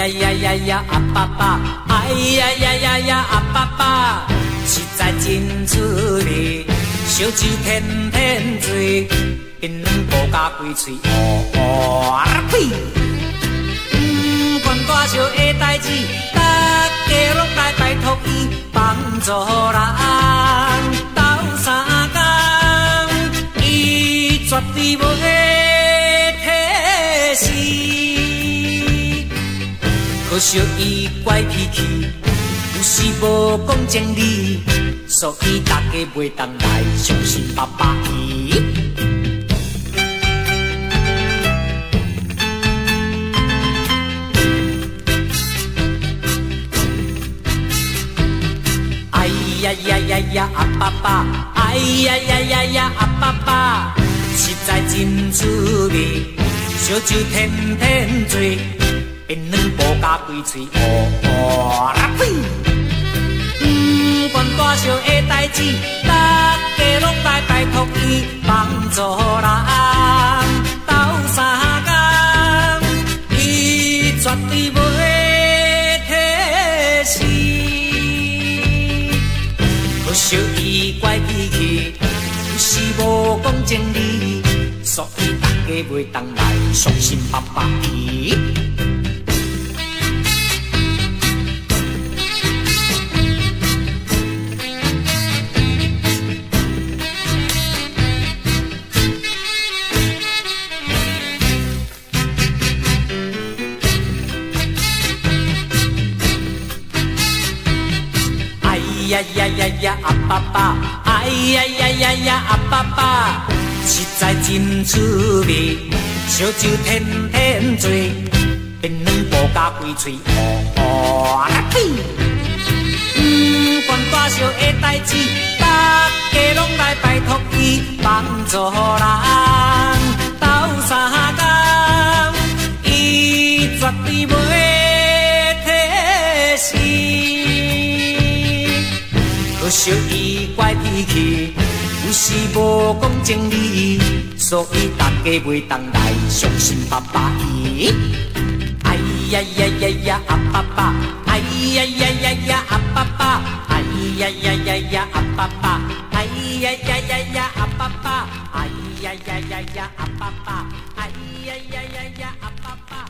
呀呀呀啊爸爸，哎呀呀呀呀啊爸爸，实在真趣味，烧酒天天醉，槟榔布甲规嘴乌屁。不管大小的代志，大家拢来拜托伊帮助人，斗相共，伊绝对无体死。可惜伊怪脾气，有时无讲情理，所以大家袂当来相信爸爸伊。哎呀呀呀呀啊爸爸，哎呀呀呀呀啊爸爸，实在真趣味，烧酒天天醉，槟榔布甲规嘴乌屁。不管大小的代志，大家拢来拜托伊帮助人，斗相共，伊绝对袂体死。可惜伊怪脾气，有时无讲情理，所以大家袂当来相信爸爸伊。哎呀呀呀呀啊爸爸，哎呀呀呀呀啊爸爸，实在真趣味，烧酒天天醉，槟榔布甲规嘴乌屁。不管大小的代志，大家拢来拜托伊帮助人，斗相共，伊绝对袂体死。可惜伊怪脾气，有时无讲情理，所以大家袂当来相信爸爸伊。哎呀呀呀呀啊爸爸，哎呀呀呀呀啊爸爸，哎呀呀呀呀啊爸爸，哎呀呀呀呀啊爸爸，哎呀呀呀呀啊爸爸，哎呀呀呀呀啊爸爸。